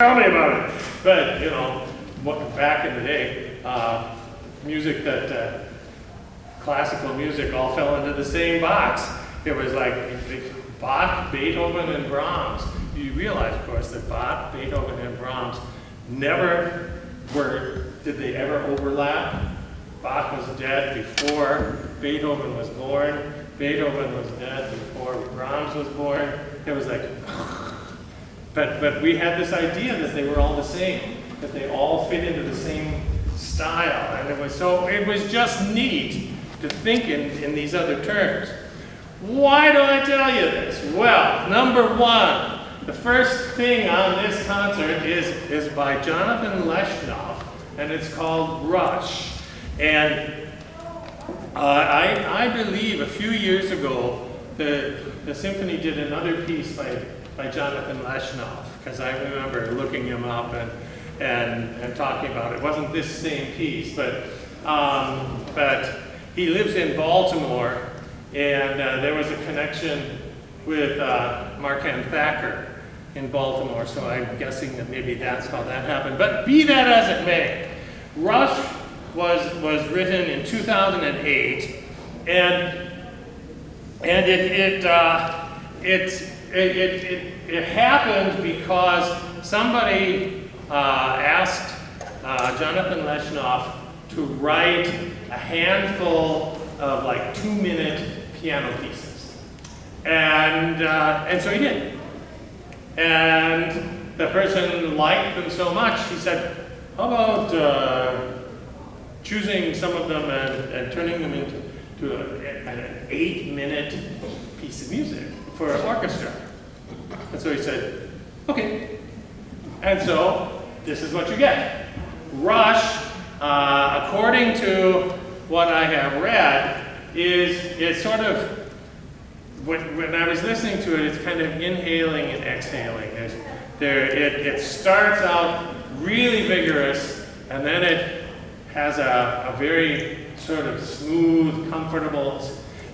Tell me about it. But, you know, back in the day, music classical music all fell into the same box. It was like Bach, Beethoven, and Brahms. You realize, of course, that Bach, Beethoven, and Brahms did they ever overlap? Bach was dead before Beethoven was born. Beethoven was dead before Brahms was born. It was like, but we had this idea that they were all the same, that they all fit into the same style, and it was just neat to think in these other terms. Why do I tell you this? Well, number one, the first thing on this concert is by Jonathan Leshnoff, and it's called Rush. And I believe a few years ago the symphony did another piece by Jonathan Leshnoff, because I remember looking him up and talking about it. It wasn't this same piece, but he lives in Baltimore, and there was a connection with Mark-Ann Thacker in Baltimore, so I'm guessing that maybe that's how that happened. But be that as it may, Rush was written in 2008, and it happened because somebody asked Jonathan Leshnoff to write a handful of like 2-minute piano pieces, and so he did. And the person liked them so much, he said, "How about choosing some of them and turning them into an 8-minute piece of music for an orchestra?" And so he said, "Okay." And so this is what you get. Rush, according to what I have read, is sort of, when I was listening to it, it's kind of inhaling and exhaling. It starts out really vigorous, and then it has a very sort of smooth, comfortable,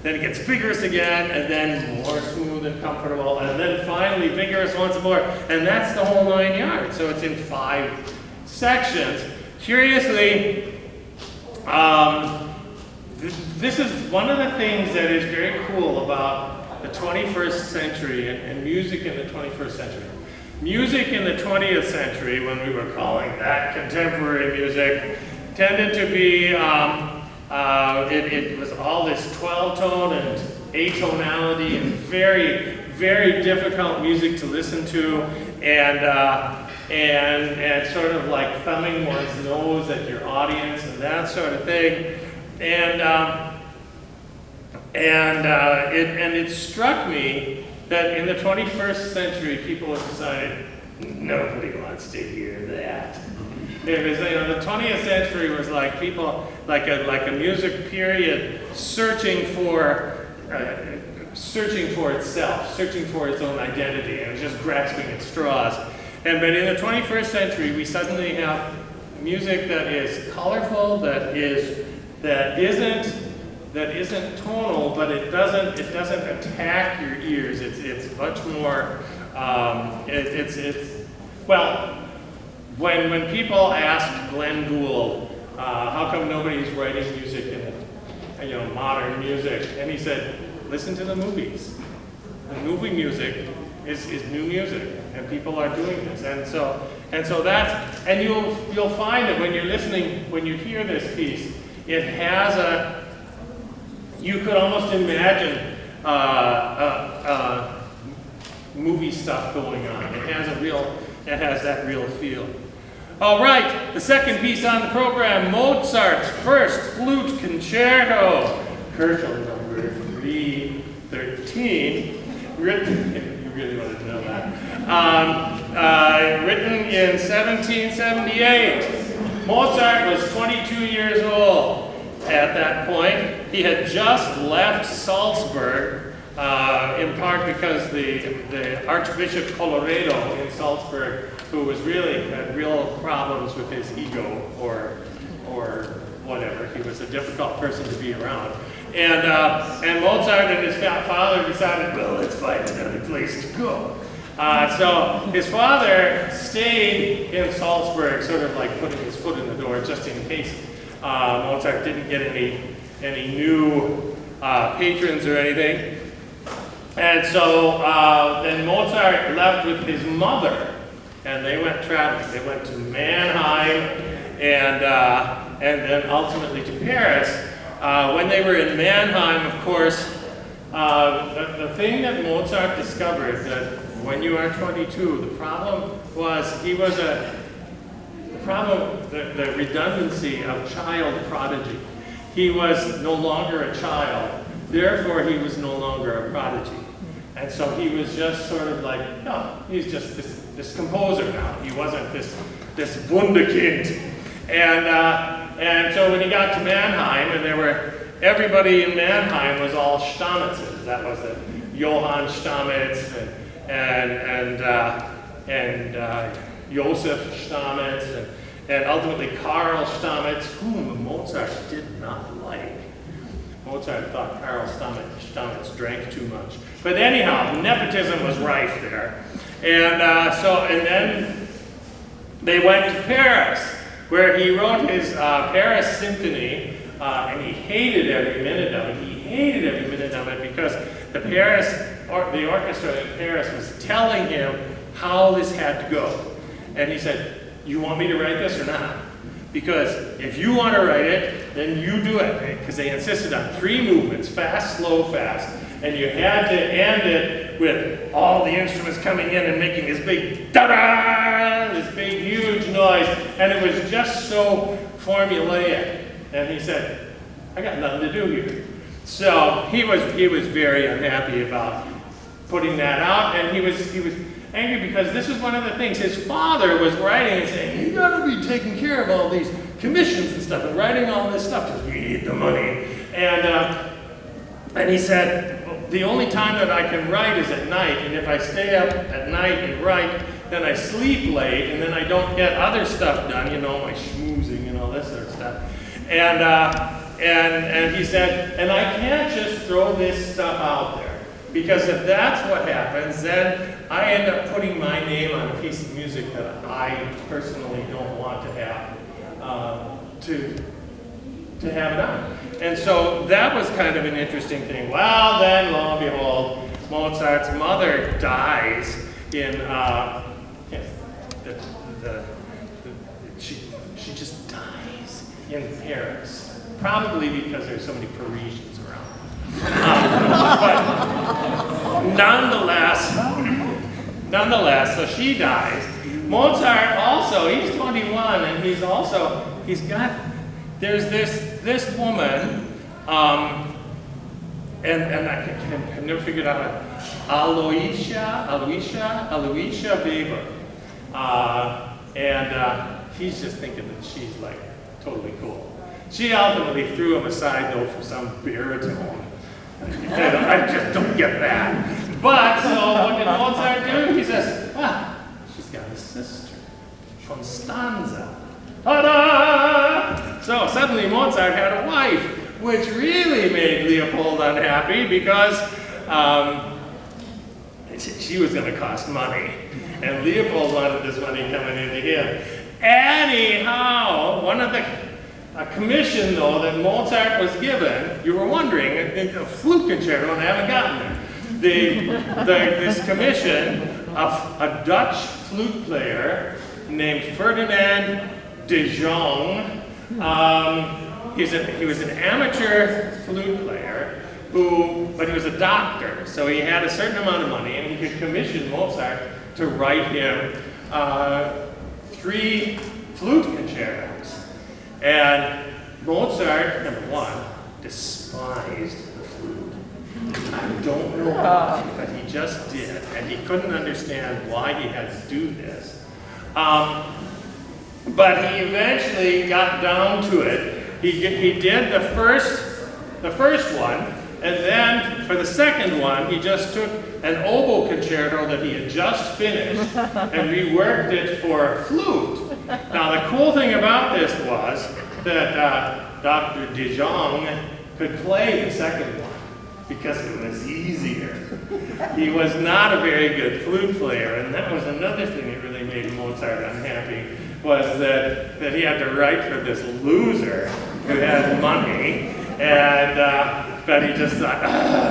then it gets vigorous again, and then more smooth and comfortable, and then finally vigorous once more, and that's the whole 9 yards. So it's in 5 sections. Curiously, this is one of the things that is very cool about the 21st century and music in the 21st century. Music in the 20th century, when we were calling that contemporary music, tended to be, it was all this 12-tone and atonality and very, very difficult music to listen to, and sort of like thumbing one's nose at your audience and that sort of thing. And it struck me that in the 21st century, people have decided nobody wants to hear that. It was, the 20th century was like people, like a music period searching for itself, searching for its own identity, and it was just grasping at straws. But in the 21st century, we suddenly have music that is colorful, that isn't tonal, but it doesn't attack your ears. It's much more. Well, when people asked Glenn Gould, how come nobody's writing music in modern music, and he said, listen to the movies. The movie music is new music, and people are doing this, and so you'll find that when you're listening, when you hear this piece, it has you could almost imagine movie stuff going on. It has that real feel. All right, the second piece on the program, Mozart's First Flute Concerto, Herschel number 313, written, you really wanted to know that, written in 1778. Mozart was 22 years old at that point. He had just left Salzburg, in part because the Archbishop Colloredo in Salzburg, who had real problems with his ego or whatever. He was a difficult person to be around. And Mozart and his father decided, well, let's find another place to go. So his father stayed in Salzburg, sort of like putting his foot in the door just in case Mozart didn't get any new patrons or anything. And so then Mozart left with his mother, and they went traveling. They went to Mannheim and then ultimately to Paris. When they were in Mannheim, of course, the thing that Mozart discovered, that when you are 22, the problem was the redundancy of child prodigy. He was no longer a child, therefore he was no longer a prodigy. And so he was just sort of like, no, he's just this composer now. He wasn't this Wunderkind. And so when he got to Mannheim, and everybody in Mannheim was all Stammetzes. That was the Johann Stammetz and Joseph Stammetz and ultimately Karl Stammetz, whom Mozart did not like. Mozart thought Karl Stammetz drank too much. But anyhow, nepotism was rife there. And then they went to Paris, where he wrote his Paris Symphony, and he hated every minute of it. He hated every minute of it because the orchestra in Paris was telling him how this had to go. And he said, you want me to write this or not? Because if you want to write it, then you do it. Because they insisted on 3 movements, fast, slow, fast. And you had to end it with all the instruments coming in and making this big da-da, this big huge noise. And it was just so formulaic. And he said, I got nothing to do here. So he was very unhappy about putting that out, and he was angry because this is one of the things his father was writing and saying, you gotta be taking care of all these commissions and stuff and writing all this stuff because we need the money. And he said, well, the only time that I can write is at night, and if I stay up at night and write, then I sleep late, and then I don't get other stuff done, you know, my schmoozing and all this sort of stuff. And he said, and I can't just throw this stuff out there, because if that's what happens, then I end up putting my name on a piece of music that I personally don't want to have to have it on. And so that was kind of an interesting thing. Well, then, lo and behold, Mozart's mother dies in, she just dies in Paris, probably because there's so many Parisians around. But nonetheless, so she dies. Mozart also, he's 21, and there's this woman, and I've never figured out Aloysia Weber. He's just thinking that she's like totally cool. She ultimately threw him aside though for some baritone. I just don't get that. But so what did Mozart do? He says, she's got a sister, Constanza. Ta-da! So suddenly Mozart had a wife, which really made Leopold unhappy because she was going to cost money. And Leopold wanted this money coming into him. Anyhow, a commission, though, that Mozart was given, you were wondering, a flute concerto, and I haven't gotten there. This commission of a Dutch flute player named Ferdinand de Jong. He was an amateur flute player, but he was a doctor, so he had a certain amount of money, and he could commission Mozart to write him 3 flute concertos. And Mozart, number one, despised the flute. I don't know why, but he just did. And he couldn't understand why he had to do this. But he eventually got down to it. He did the first one, and then for the second one, he just took an oboe concerto that he had just finished and reworked it for flute. Now, the cool thing about this was that Dr. de Jong could play the second one. because it was easier. He was not a very good flute player, and that was another thing that really made Mozart unhappy, was that he had to write for this loser who had money, and but he just thought,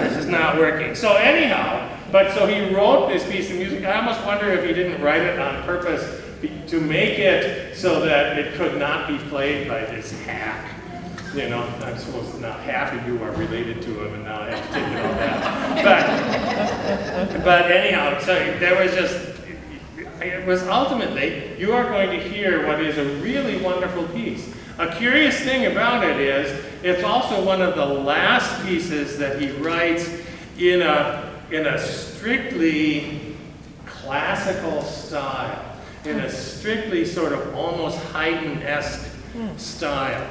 this is not working. So anyhow, so he wrote this piece of music. I almost wonder if he didn't write it on purpose to make it so that it could not be played by this hack. You know, I suppose not half of you are related to him, and now I have to take it all back. But anyhow, so there was just, it was ultimately, you are going to hear what is a really wonderful piece. A curious thing about it is, it's also one of the last pieces that he writes in a strictly classical style, in a strictly sort of almost Haydn-esque style.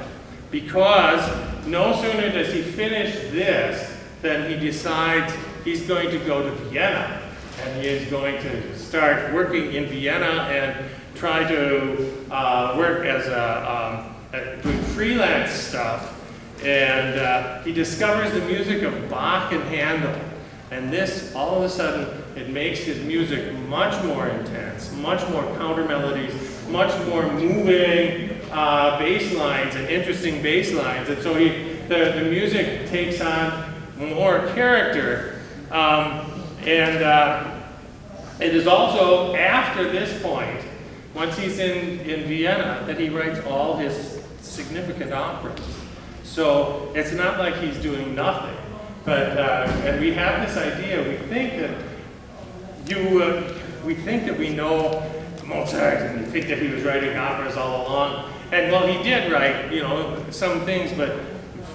Because no sooner does he finish this than he decides he's going to go to Vienna, and he is going to start working in Vienna and try to work as doing freelance stuff. And he discovers the music of Bach and Handel. And this, all of a sudden, it makes his music much more intense, much more counter melodies, much more moving bass lines and interesting bass lines. And so the music takes on more character. It is also after this point, once he's in Vienna, that he writes all his significant operas. So it's not like he's doing nothing. But and we have this idea. We think that we know Mozart, and we think that he was writing operas all along. And well, he did write, you know, some things, but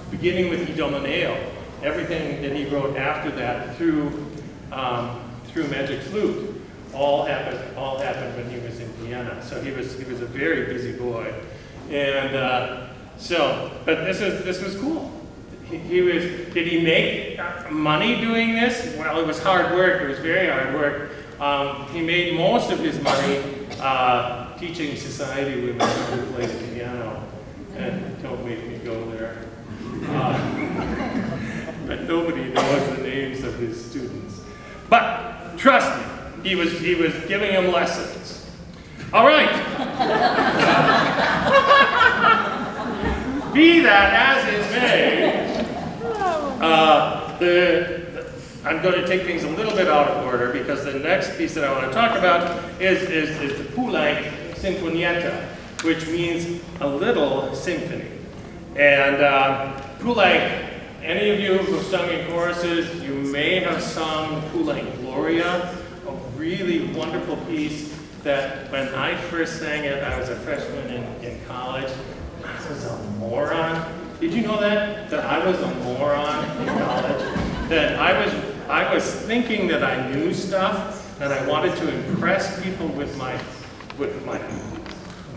beginning with Idomeneo, everything that he wrote after that through Magic Flute, all happened when he was in Vienna. So he was a very busy boy, and but this was cool. Did he make money doing this? Well, it was hard work. It was very hard work. He made most of his money teaching society women how to play the piano. And don't make me go there. But nobody knows the names of his students. But trust me, he was giving them lessons. All right. Be that as it may, I'm going to take things a little bit out of order, because the next piece that I want to talk about is the Poulenc Sinfonietta, which means a little symphony. And Poulenc, any of you who have sung in choruses, you may have sung Poulenc Gloria, a really wonderful piece that when I first sang it, I was a freshman in college. I was a moron. Did you know that I was a moron in college? That I was thinking that I knew stuff, and I wanted to impress people with my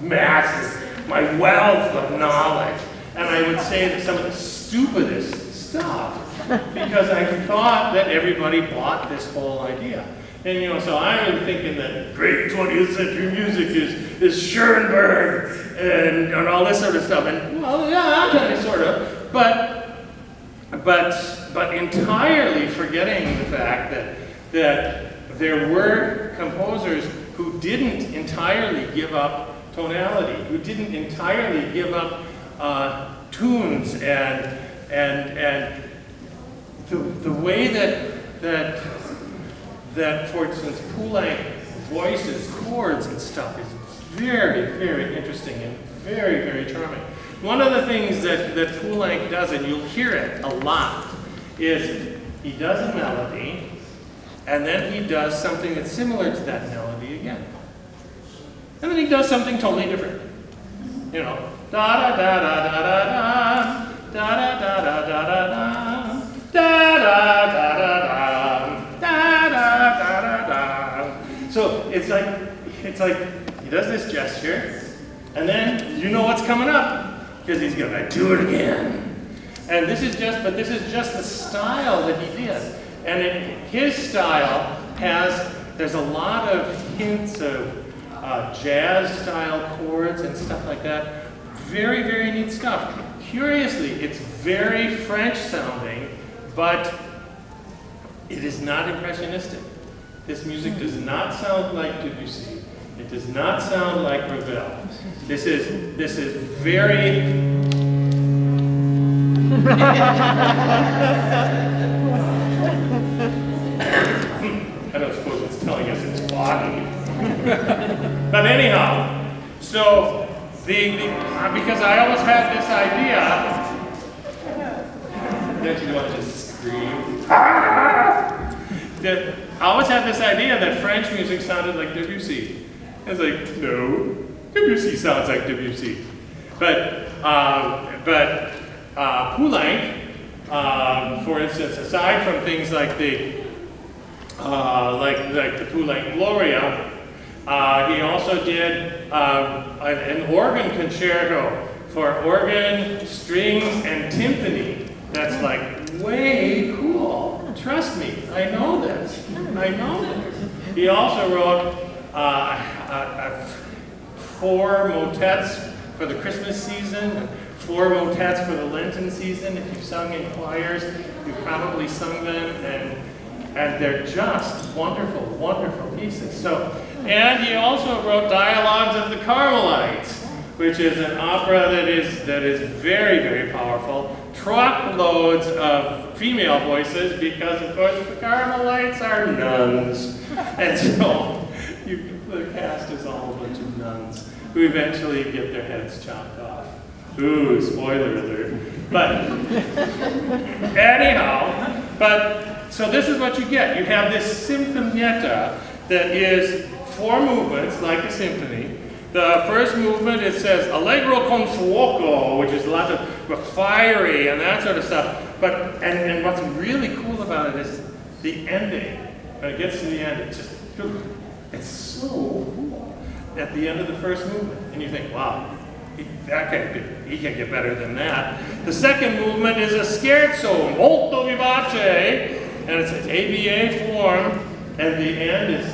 masses, my wealth of knowledge. And I would say some of the stupidest stuff because I thought that everybody bought this whole idea. And you know, so I'm thinking that great 20th century music is Schoenberg and all this sort of stuff. And well, yeah, kind of, sort of, but entirely forgetting the fact that there were composers who didn't entirely give up tonality, who didn't entirely give up tunes, and the way that, for instance, Poulenc voices chords and stuff is very, very interesting and very, very charming. One of the things that Poulenc does, and you'll hear it a lot, is he does a melody, and then he does something that's similar to that melody again. And then he does something totally different. You know, da da da da da da da da da da da da da da da da da da. So it's like he does this gesture, and then you know what's coming up because he's gonna do it again. And this is just the style that he did. And his style there's a lot of hints of jazz-style chords and stuff like that. Very, very neat stuff. Curiously, it's very French-sounding, but It is not impressionistic. This music does not sound like Debussy. It does not sound like Ravel. This is very... I don't suppose it's telling us it's foggy. But anyhow, so because I always had this idea, don't you want to just scream? I always had this idea that French music sounded like Debussy. I was like, no, Debussy sounds like Debussy. But Poulenc, for instance, aside from things like the Poulenc Gloria, he also did an organ concerto for organ, strings, and timpani. That's like way cool. Trust me, I know this. I know this. He also wrote 4 motets for the Christmas season, and 4 motets for the Lenten season. If you've sung in choirs, you've probably sung them, and they're just wonderful, wonderful pieces. So, and he also wrote Dialogues of the Carmelites, which is an opera that is very, very powerful. Truckloads of female voices, because of course the Carmelites are nuns. And so the cast is all a bunch of nuns who eventually get their heads chopped off. Ooh, spoiler alert. But anyhow, so this is what you get. You have this sinfonietta that is 4 movements, like a symphony. The first movement, it says Allegro con fuoco, which is lots of fiery and that sort of stuff. But and what's really cool about it is the ending. When it gets to the end, it's so cool at the end of the first movement. And you think, wow, he can get better than that. The second movement is a scherzo, molto vivace, and it's an ABA form, and the end is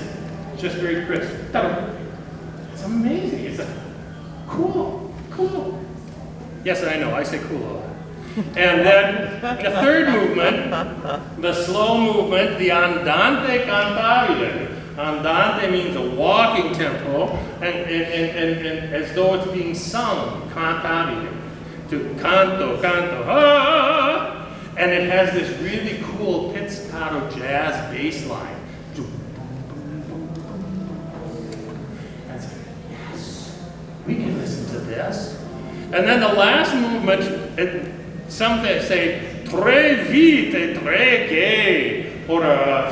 just very crisp. It's amazing. It's cool. Yes, I know, I say cool a lot. And then the third movement, the slow movement, the andante cantabile. Andante means a walking tempo, and as though it's being sung, cantabile. To canto, ah! And it has this really cool pizzicato jazz bass line. We can listen to this. And then the last movement, some say très vite et très gai, or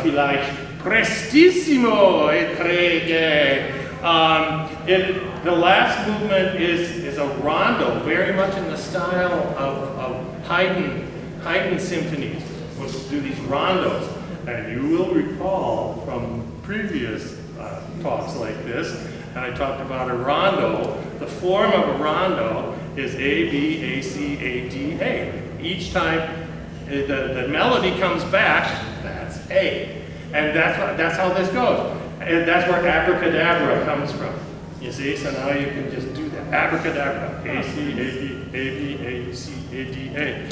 vielleicht prestissimo et très gai. The last movement is a rondo, very much in the style of Haydn symphonies, which do these rondos. And you will recall from previous talks like this, and I talked about a rondo. The form of a rondo is A, B, A, C, A, D, A. Each time the melody comes back, that's A. And that's how this goes. And that's where abracadabra comes from. You see? So now you can just do that. Abracadabra. A, C, A, D, A, B, A, C, A, D, A.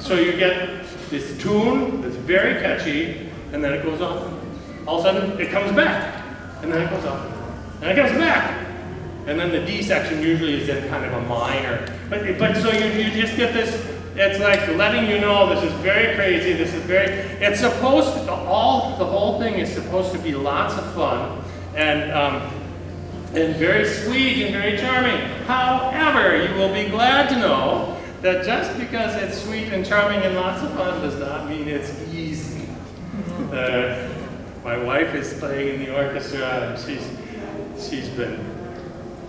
So you get this tune that's very catchy, and then it goes off. All of a sudden, it comes back. And then it goes off. And it comes back. And then the D section usually is in kind of a minor. But so you just get this, it's like letting you know this is very crazy, it's supposed to, the whole thing is supposed to be lots of fun and very sweet and very charming. However, you will be glad to know that just because it's sweet and charming and lots of fun does not mean it's easy. My wife is playing in the orchestra, and she's been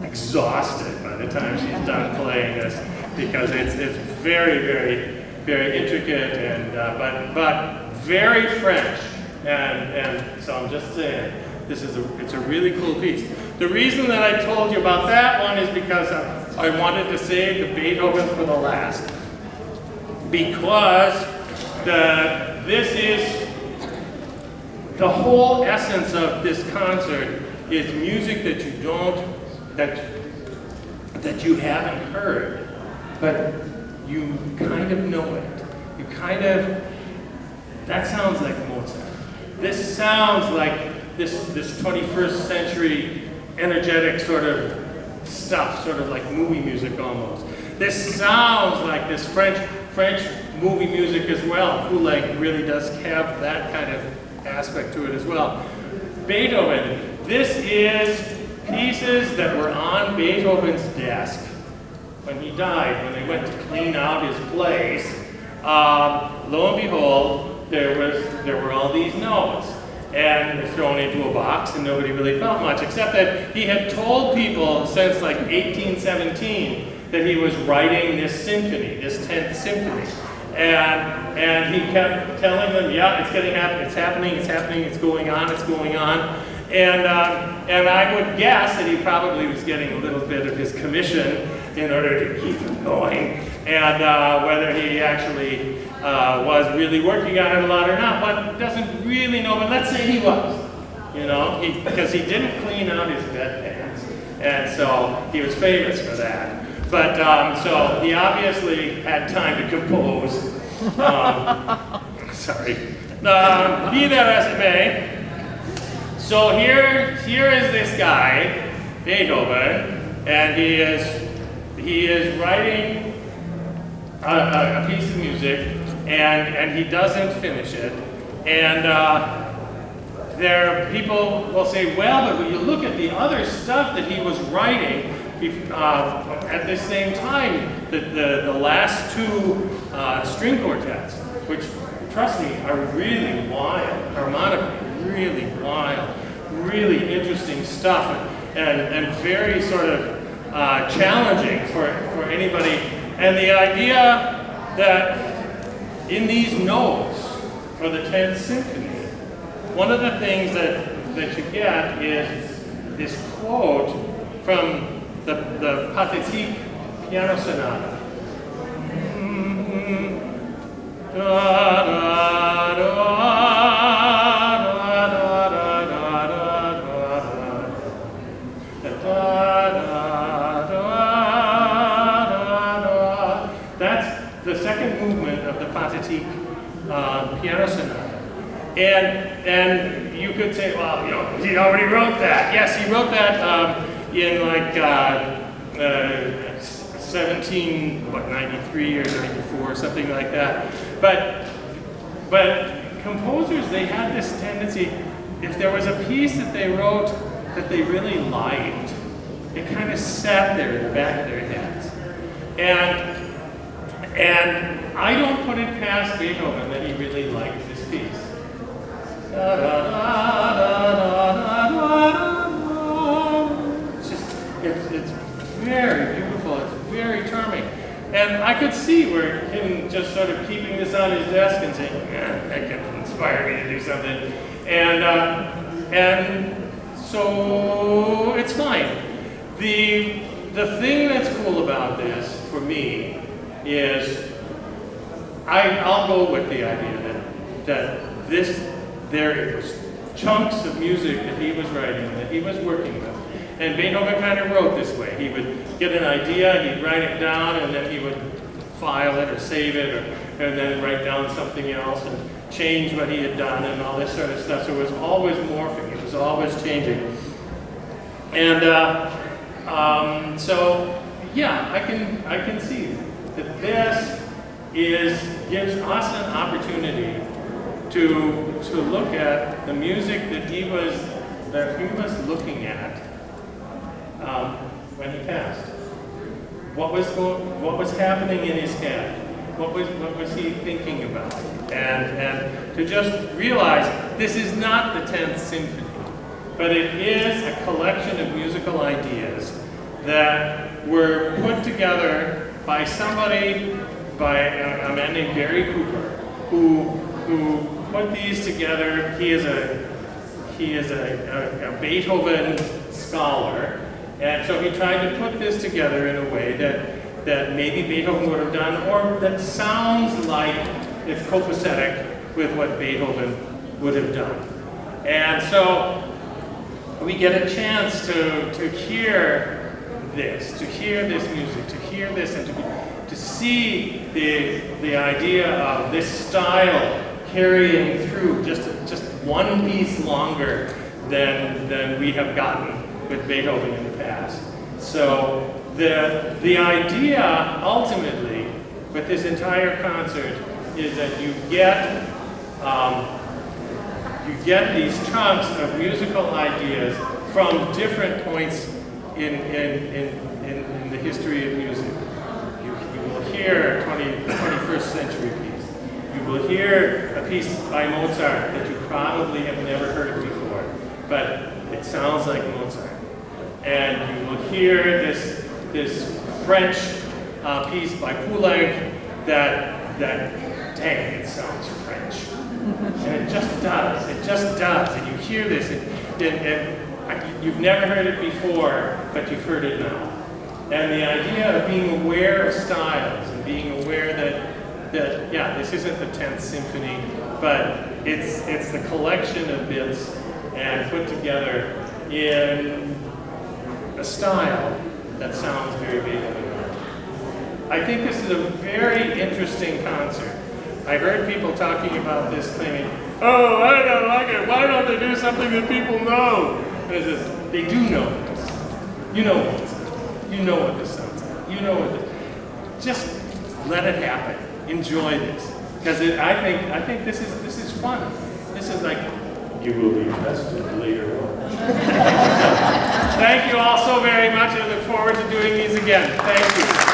exhausted by the time she's done playing this, because it's very, very, very intricate and but very French. And so I'm just saying, it's a really cool piece. The reason that I told you about that one is because I wanted to save the Beethoven for the last, because this is the whole essence of this concert is music that you that you haven't heard, but you kind of know it. that sounds like Mozart. This sounds like this 21st century energetic sort of stuff, sort of like movie music almost. This sounds like this French movie music as well, who like really does have that kind of aspect to it as well. Beethoven, this is pieces that were on Beethoven's desk when he died, when they went to clean out his place. Lo and behold, there were all these notes, and they're thrown into a box, and nobody really felt much, except that he had told people since like 1817 that he was writing this symphony, this 10th symphony, and he kept telling them, yeah, it's happening, it's going on, and I would guess that he probably was getting a little bit of his commission in order to keep him going, and whether he actually was really working on it a lot or not, one doesn't really know, but let's say he was, you know, because he didn't clean out his bedpans, and so he was famous for that. But so he obviously had time to compose. Sorry. Be that as it may. So here is this guy, Beethoven, and he is writing a piece of music, and he doesn't finish it. And people will say, well, but when you look at the other stuff that he was writing at the same time, the last two string quartets, which, trust me, are really wild, harmonically, really wild, really interesting stuff, and very sort of challenging for anybody. And the idea that in these notes for the 10th symphony, one of the things that you get is this quote from the Pathétique piano sonata. That's the second movement of the Pathétique piano sonata. And you could say, well, you know, he already wrote that. Yes, he wrote that in like 93 or 94, something like that. But composers, they had this tendency, if there was a piece that they wrote that they really liked, it kind of sat there in the back of their heads. And I don't put it past Beethoven that he really liked this piece. It's very beautiful, it's very charming. And I could see where him just sort of keeping this on his desk and saying, yeah, that could inspire me to do something. And so it's fine. The thing that's cool about this, for me, is I'll go with the idea that there was chunks of music that he was writing, that he was working with. And Beethoven kind of wrote this way. He would get an idea, he'd write it down, and then he would file it or save it, and then write down something else and change what he had done and all this sort of stuff. So it was always morphing, it was always changing. And so, yeah, I can see that this gives us an opportunity to look at the music that he was looking at when he passed. What was happening in his head? What was he thinking about? And to just realize this is not the 10th symphony, but it is a collection of musical ideas that were put together by somebody, by a man named Barry Cooper, who put these together. He is a Beethoven scholar, and so he tried to put this together in a way that maybe Beethoven would have done, or that sounds like it's copacetic with what Beethoven would have done. And so we get a chance to hear this music, to hear this, and to see the idea of this style carrying through just one piece longer than we have gotten with Beethoven in the past. So the idea ultimately with this entire concert is that you get these chunks of musical ideas from different points in the history of music. You will hear a 21st century piece. You will hear a piece by Mozart that you probably have never heard before, but it sounds like Mozart. And you will hear this French piece by Poulenc that dang, it sounds French. And it just does, and you hear this, and you've never heard it before, but you've heard it now. And the idea of being aware of styles, and being aware that yeah, this isn't the 10th symphony, but it's the collection of bits and put together in a style that sounds very Beethoven. I think this is a very interesting concert. I heard people talking about this claiming, oh, I don't like it, why don't they do something that people know? And it says, they do know this. You know what? You know what this sounds like. You know what this. Just let it happen. Enjoy this. Because I think this is fun. This is like, you will be tested later on. Thank you all so very much. I look forward to doing these again. Thank you.